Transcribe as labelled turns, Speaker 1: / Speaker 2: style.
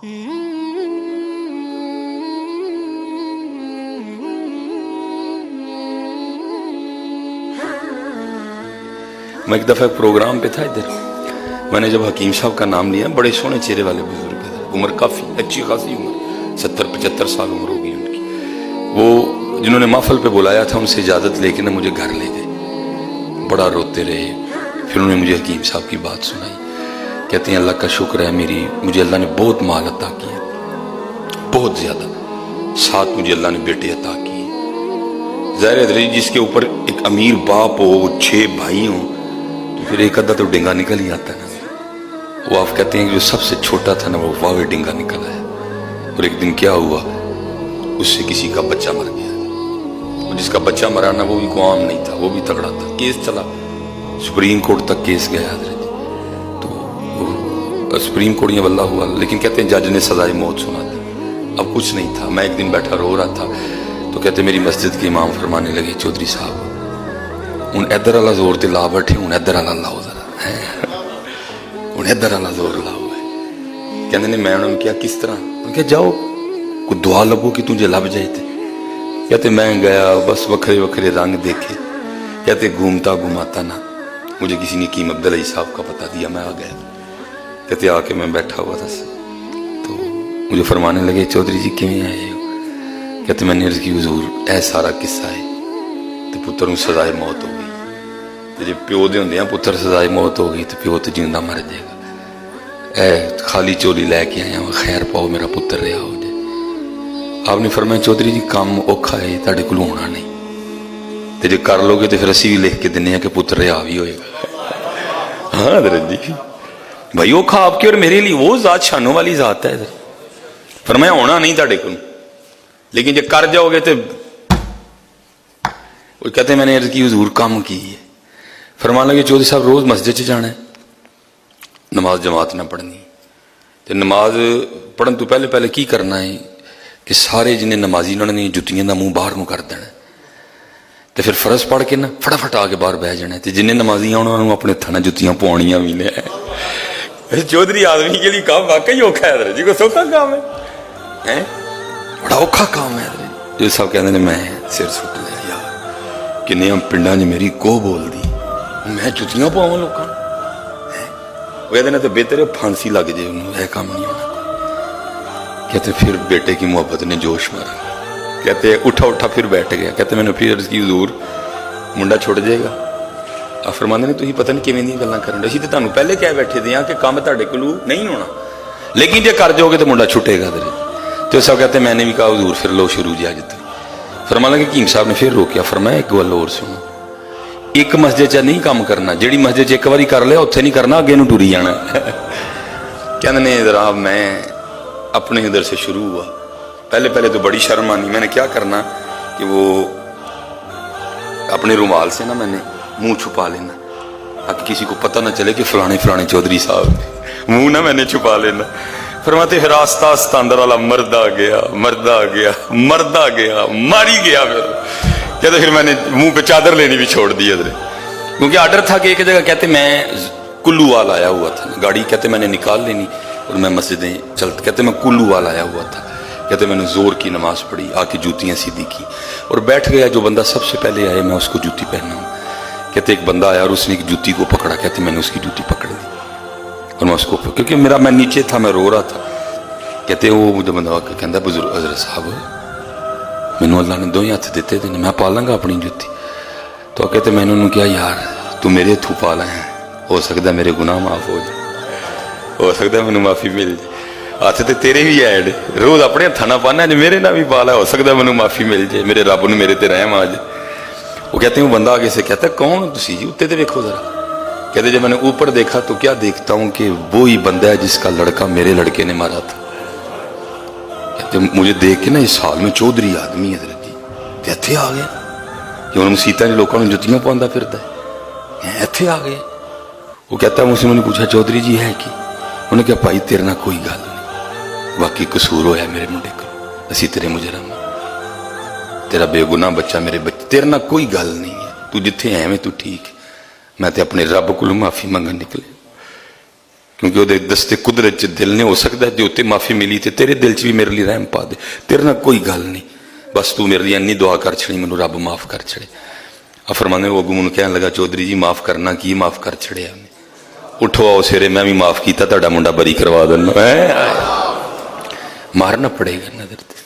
Speaker 1: मैं एक दफ़ा प्रोग्राम पे था इधर, मैंने जब हकीम साहब का नाम लिया, बड़े सोने चेहरे वाले बुजुर्ग थे, उम्र काफ़ी अच्छी खासी उम्र, 70-75 साल उम्र होगी उनकी। वो जिन्होंने महफल पे बुलाया था उनसे इजाज़त लेके ना मुझे घर ले गए, बड़ा रोते रहे। फिर उन्होंने मुझे हकीम साहब की बात सुनाई, कहते हैं अल्लाह का शुक्र है मुझे अल्लाह ने बहुत माल अता किया, बहुत ज़्यादा, साथ मुझे अल्लाह ने बेटे अता किए। ज़ाहिर है जिसके ऊपर एक अमीर बाप हो, 6 भाई हों, फिर एक अद्धा तो डिंगा निकल ही आता ना। वो आप कहते हैं कि जो सबसे छोटा था ना वो वावे डिंगा निकला है। और एक दिन क्या हुआ, उससे किसी का बच्चा मर गया, और जिसका बच्चा मरा ना वो भी कोई आम नहीं था, वो भी तगड़ा था। केस चला, सुप्रीम कोर्ट तक केस गया। तो सुप्रीम कोर्ट ये वल्लाह हुआ, लेकिन कहते हैं जज ने सजाए मौत सुना दी। अब कुछ नहीं था, मैं एक दिन बैठा रो रहा था, तो कहते मेरी मस्जिद के इमाम फरमाने लगे, चौधरी साहब हूँ इधर वाला जोर तो ला बैठे, हूँ इधर वाला लाओ जरा, हूँ इधर वाला जोर लाओ। कहते ने मैं उन्होंने क्या किस तरह, उन्होंने कहा जाओ कोई दुआ लबो कि तुझे लब जाए थे। कहते मैं गया, बस वखरे वखरे रंग देखे। कहते घूमता घुमाता ना मुझे किसी ने कीम अब्दुल्ला साहब का पता दिया, मैं आ गया। कहते आके मैं बैठा हुआ था, तो मुझे फरमाने लगे चौधरी जी किमें आए हो। कहते मैंने अर्ज़ की हुजूर ऐ सारा किस्सा है, तो पुत्र नूं सजाए मौत हो गई। तो जो प्यो दे हुंदे पुत्र सजाए मौत हो गई तो प्यो तो जिंदा मर जाएगा। ऐ खाली चोली लैके आया, खैर पाओ मेरा पुत्र रहा हो जाए। आपने फरमाया चौधरी जी काम औखा है, तुहाडे कोल होना नहीं, तो जो कर लोगे तो फिर असीं भी लिख के दिन्ने कि पुत्र रहा भी होएगा। हाँ हज़रत जी भाई औखा आपके और मेरे लिए, वो जात शानों वाली जात है। फरमाया होना नहीं तुहाडे कोल, लेकिन जो कर जाओगे तो वो कहते मैंने अर्ज़ की हुजूर काम की है। फरमान लगे चौधरी साहब रोज़ मस्जिद च जाना है, नमाज जमात ना पढ़नी, तो नमाज पढ़न तो पहले पहले की करना है कि सारे जिन्हें नमाजी उन्होंने जुत्तियां का मुँह बाहर को कर देना, तो फिर फर्ज पढ़ के ना फटाफट आके बाहर बह जाना, तो जिन्हें नमाजी उन्होंने अपने हत्थां नाल जुत्तियां पवाउणियां भी ने। चौधरी आदमी के लिए काम वाकई औखा है जी, कोई सौखा काम है बड़ा औखा काम है। जो सब कहते हैं मैं सिर सुट लिया यार, किन्ने पिंडा च मेरी कोह बोलदी, मैं जुत्तियां पवां लोकां नूं। वो कहते तो बेहतर फांसी लग जाए उन्होंने, यह काम नहीं होना। कहते फिर बेटे की मोहब्बत ने जोश मारा, कहते उठा उठा फिर बैठ गया। कहते मैंने फिर अर्ज़ की हुजूर मुंडा छुट जाएगा। आ फरमांदे ने तुसीं पता नहीं किवें दी गल्लां करन, असीं ते तुहानूं पहले कह बैठे दे कि काम तुहाडे कोलों नहीं होना, लेकिन जे कर जाओगे तो मुंडा छुटेगा। तो सब कहते मैंने भी कहा हुजूर फिर लो शुरू जी अज। फरमान लगे हकीम साहब ने फिर रोकिया, फरमाया एक गल होर सुनो, एक मस्जिद च नहीं काम करना, जिहड़ी मस्जिद च एक बारी कर लिया उत्थे नहीं करना, अगे नूं टुरी जाना। कहते ने जनाब मैं अपने इधर से शुरू हुआ, पहले पहले तो बड़ी शर्म आनी, मैंने क्या करना कि वो अपने रुमाल से ना मैंने मुंह छुपा लेना ताकि किसी को पता ना चले कि फलाने फलाने चौधरी साहब, मुंह ना मैंने छुपा लेना। फरमाते फिर आस्ता आस्ता अंदर वाला मर्द आ गया, मर्द आ गया, मर्द आ गया, मारी गया। फिर कहते फिर मैंने मुंह पे चादर लेनी भी छोड़ दी अदरे, क्योंकि आर्डर था कि एक जगह कहते मैं कुल्लू वाल आया हुआ था, गाड़ी कहते मैंने निकाल लेनी और मैं मस्जिदें चलते, कहते मैं कुल्लू वाल आया हुआ था। कहते मैंने जोर की नमाज पढ़ी, आके जूतियाँ सीधी की और बैठ गया। जो बंदा सबसे पहले आया मैं उसको जूती पहनाऊँ। कहते एक बंदा आया और उसने एक जूती को पकड़ा, कहते मैंने उसकी जूती पकड़ ली और मैं उसको, क्योंकि मैं नीचे था, मैं रो रहा था। कहते वो मुझे बंदा कहता बुजुर्ग हज़रत साहब मैनू अल्लाह ने 2 हथ दिते थे, मैं पालांगा अपनी जुत्ती। तो कहते मैंने उन्होंने कहा यार तू मेरे हथों पाला है, हो सकता मेरे गुनाह माफ हो जाए, हो सकता मैनू माफ़ी मिल जाए। हथ तो तेरे भी है, रोज़ अपने हथा ना पाना, जो मेरे ना भी पाला, हो सकता मैनू माफ़ी मिल जाए, मेरे रब ने मेरे ते रहम आ जाए। वो कहते हैं वो बंदा आगे से कहता कौन तुसी जी, उत्ते तो देखो जरा। कहते जब मैंने ऊपर देखा तो क्या देखता हूँ कि वो ही बंदा है जिसका लड़का मेरे लड़के ने मारा था। कहते मुझे देख के ना इस साल में चौधरी आदमी है इत्थे आ गया, कि उन्होंने मसीतां च लोगों को जुत्तियां पाउंदा फिरदा है, इत्थे आ गए। वो कहता मुझसे मैंने पूछा चौधरी जी है कि, उन्होंने कहा भाई तेरे ना कोई गल नहीं, बाकी कसूर होया मेरे मुंडे को, असी तेरे मुजरम, तेरा बेगुनाह बच्चा मेरे बच्चे, तेरे ना कोई गल नहीं है, तू जिथे एवें तू ठीक है। मैं तो अपने रब को माफ़ी मंगन निकले। क्योंकि वो दस्ते कुदरत च दिल ने हो सकता है जो उत्ते माफ़ी मिली तो तेरे दिल च भी मेरे लिए रहम पा दे, तेरे नाल कोई गल नहीं, बस तू मेरे लिए इन्नी दुआ कर छड़ी, मैनू रब माफ़ कर छड़े। फरमाने वो अगू मैनू कहन लगा चौधरी जी माफ़ करना की, माफ़ कर छड़िया, उठो आओ सवेरे मैं भी माफ़ किया, तुहाडा मुंडा बरी करवा देना। मारना पड़ेगा नजर ते।